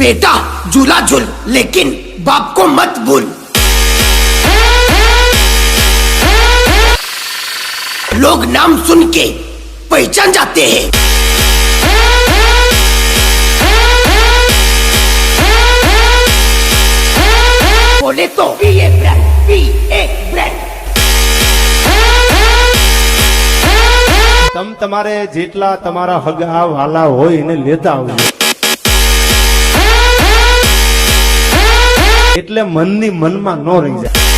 बेटा झूला झूल लेकिन बाप को मत भूल। लोग नाम सुन के पहचान जाते हैं। बोले तो बीए ब्रांड તમ તમારે જેટલા તમારા હગા વાલા હોય એને લેતા આવજો, એટલે મનની મનમાં ન રહી જાય।